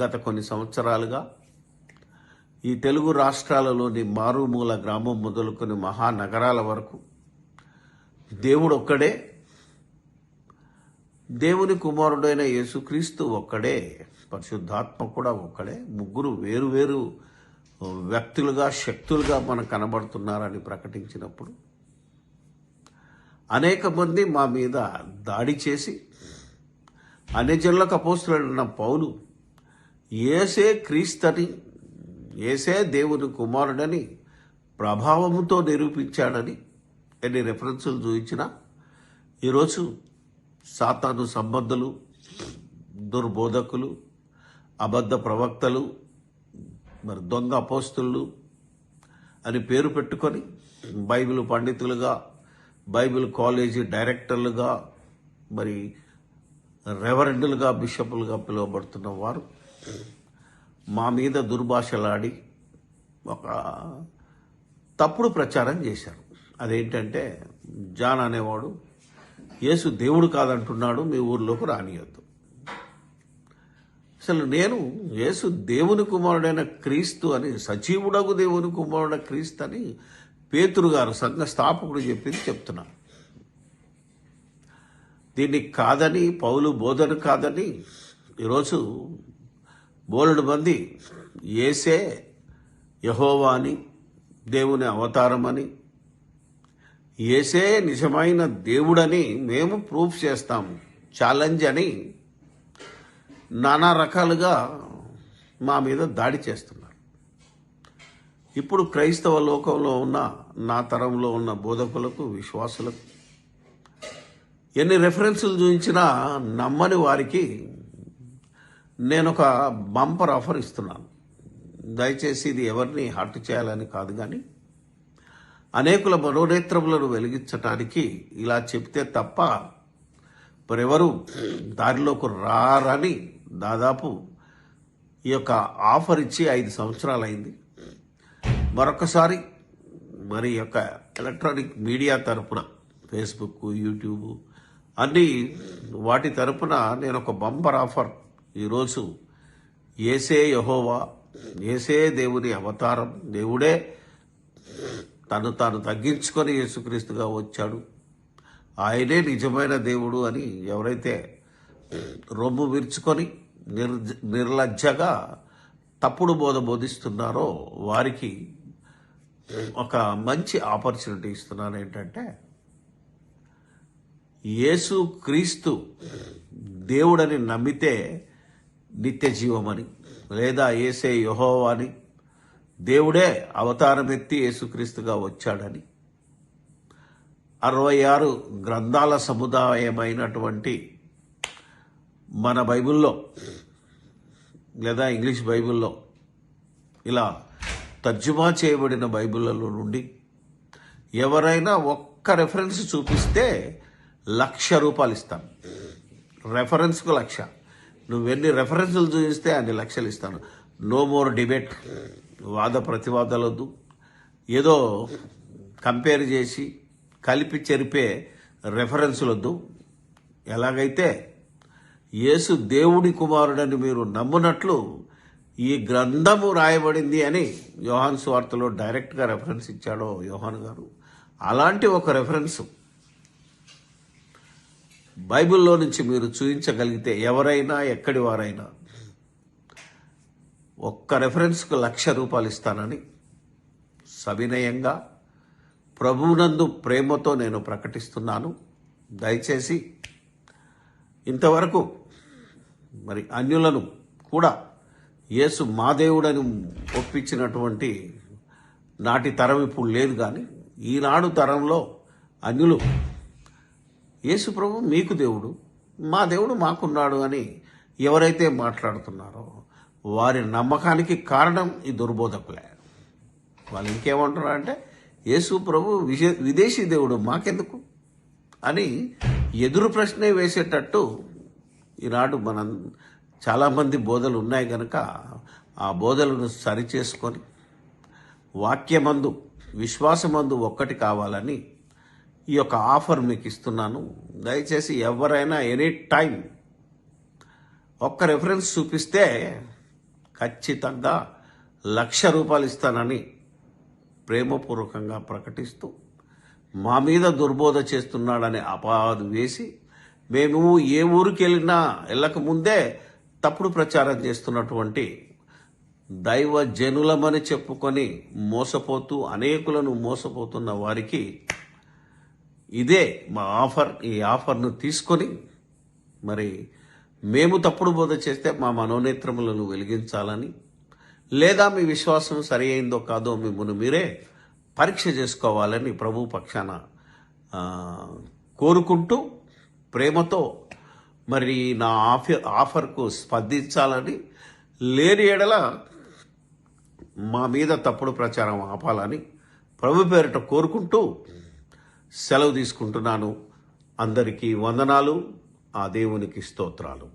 గత కొన్ని సంవత్సరాలుగా ఈ తెలుగు రాష్ట్రాలలోని మారుమూల గ్రామం మొదలుకొని మహానగరాల వరకు దేవుడు ఒక్కడే, దేవుని కుమారుడైన యేసుక్రీస్తు ఒక్కడే, పరిశుద్ధాత్మ కూడా ఒక్కడే, ముగ్గురు వేరు వేరు వ్యక్తులుగా శక్తులుగా మనకు కనబడుతున్నారని ప్రకటించినప్పుడు అనేక మంది మా మీద దాడి చేసి అన్యజనులకు అపోస్తలుడైన పౌలు యేసే క్రీస్తని, యేసే దేవుని కుమారుడని ప్రభావంతో నిరూపించాడని ఎన్ని రెఫరెన్సులు చూపించినా ఈరోజు సాతాను సంబంధులు, దుర్బోధకులు, అబద్ధ ప్రవక్తలు, మరి దొంగ అపోస్తలు అని పేరు పెట్టుకొని బైబిల్ పండితులుగా, బైబిల్ కాలేజీ డైరెక్టర్లుగా, మరి రెవరెండులుగా, బిషపులుగా పిలువబడుతున్న వారు మా మీద దుర్భాషలాడి ఒక తప్పుడు ప్రచారం చేశారు. అదేంటంటే జాన్ అనేవాడు యేసు దేవుడు కాదంటున్నాడు, మీ ఊర్లోకి రానియొద్దు. అసలు నేను యేసు దేవుని కుమారుడైన క్రీస్తు అని, సజీవుడగు దేవుని కుమారుడైన క్రీస్తు అని పేతురు గారు సంఘ స్థాపకుడు చెప్పింది చెప్తున్నాను. దీన్ని కాదని, పౌలు బోధన కాదని ఈరోజు బోలెడు మంది యేసే యెహోవా అని, దేవుని అవతారమని, యేసే నిజమైన దేవుడని మేము ప్రూఫ్ చేస్తాము, ఛాలెంజ్ అని నానా రకాలుగా మా మీద దాడి చేస్తున్నారు. ఇప్పుడు క్రైస్తవ లోకంలో ఉన్న, నా తరంలో ఉన్న బోధకులకు, విశ్వాసులకు ఎన్ని రెఫరెన్సులు చూపించినా నమ్మని వారికి నేను ఒక బంపర్ ఆఫర్ ఇస్తున్నాను. దయచేసి ఇది ఎవరిని హర్ట్ చేయాలని కాదు, కానీ అనేకుల మనోనేత్రములను వెలిగించటానికి ఇలా చెప్తే తప్ప మరెవరు దారిలోకి రారని దాదాపు ఈ యొక్క ఆఫర్ ఇచ్చి 5 సంవత్సరాలు అయింది. మరొకసారి మరి యొక్క ఎలక్ట్రానిక్ మీడియా తరపున, ఫేస్బుక్, యూట్యూబ్ అన్ని వాటి తరపున నేను ఒక బంపర్ ఆఫర్ ఈరోజు, యేసే యెహోవా, యేసే దేవుని అవతారం, దేవుడే తను తాను తగ్గించుకొని యేసుక్రీస్తుగా వచ్చాడు, ఆయనే నిజమైన దేవుడు అని ఎవరైతే రొమ్ము విరుచుకొని నిర్లజ్జగా తప్పుడు బోధిస్తున్నారో వారికి ఒక మంచి ఆపర్చునిటీ ఇస్తున్నాను. ఏంటంటే యేసు క్రీస్తు దేవుడని నమ్మితే నిత్య జీవమని, లేదా యేసే యెహోవా అని, దేవుడే అవతారం ఎత్తి యేసుక్రీస్తుగా వచ్చాడని 66 గ్రంథాల సముదాయమైనటువంటి మన బైబిల్లో లేదా ఇంగ్లీష్ బైబిల్లో ఇలా తర్జుమా చేయబడిన బైబిళ్ళలో నుండి ఎవరైనా ఒక్క రెఫరెన్స్ చూపిస్తే ₹1,00,000 ఇస్తాను. రెఫరెన్స్కు 1,00,000. నువ్వెన్ని రెఫరెన్సులు చూపిస్తే అన్ని లక్షలు ఇస్తాను. నో మోర్ డిబేట్, వాద ప్రతివాదాలొద్దు, ఏదో కంపేర్ చేసి కలిపి చెరిపే రెఫరెన్సులొద్దు. ఎలాగైతే యేసు దేవుడి కుమారుడని మీరు నమ్మునట్లు ఈ గ్రంథము రాయబడింది అని యోహాను సువార్తలో డైరెక్ట్గా రెఫరెన్స్ ఇచ్చాడో యోహాను గారు, అలాంటి ఒక రెఫరెన్సు బైబిల్లో నుంచి మీరు చూపించగలిగితే ఎవరైనా, ఎక్కడి వారైనా, ఒక్క రెఫరెన్స్కు ₹1,00,000 ఇస్తానని సవినయంగా ప్రభువునందు ప్రేమతో నేను ప్రకటిస్తున్నాను. దయచేసి ఇంతవరకు మరి అన్యులను కూడా యేసు మా దేవుడని ఒప్పించినటువంటి నాటి తరం ఇప్పుడు లేదు, కానీ ఈనాడు తరంలో అన్యులు యేసు ప్రభు మీకు దేవుడు, మా దేవుడు మాకున్నాడు అని ఎవరైతే మాట్లాడుతున్నారో వారి నమ్మకానికి కారణం ఈ దుర్బోధకులే. వాళ్ళు ఇంకేమంటున్నారు అంటే యేసు ప్రభు విదేశీ దేవుడు, మాకెందుకు అని ఎదురు ప్రశ్నే వేసేటట్టు ఈనాడు మనం చాలామంది బోధలు ఉన్నాయి కనుక ఆ బోధలను సరిచేసుకొని వాక్యమందు, విశ్వాసమందు ఒక్కటి కావాలని ఈ యొక్క ఆఫర్ మీకు ఇస్తున్నాను. దయచేసి ఎవరైనా ఎనీ టైం ఒక్క రెఫరెన్స్ చూపిస్తే ఖచ్చితంగా ₹1,00,000 ఇస్తానని ప్రేమపూర్వకంగా ప్రకటిస్తూ మా మీద దుర్బోధ చేస్తున్నాడని అపవాదు వేసి మేము ఏ ఊరికి వెళ్ళక ముందే తప్పుడు ప్రచారం చేస్తున్నటువంటి దైవజనులమని చెప్పుకొని మోసపోతూ అనేకులను మోసపోతున్న వారికి ఇదే మా ఆఫర్. ఈ ఆఫర్ను తీసుకొని మరి మేము తప్పుడు బోధ చేస్తే మా మనోనేత్రములను వెలిగించాలని, లేదా మీ విశ్వాసం సరి అయిందో కాదో మిమ్మల్ని మీరే పరీక్ష చేసుకోవాలని ప్రభు పక్షాన కోరుకుంటూ ప్రేమతో మరి నా ఆఫర్కు స్పందించాలని, లేని ఎడల మా మీద తప్పుడు ప్రచారం ఆపాలని ప్రభు పేరిట కోరుకుంటూ సెలవు తీసుకుంటున్నాను. అందరికీ వందనాలు. ఆ దేవునికి స్తోత్రాలు.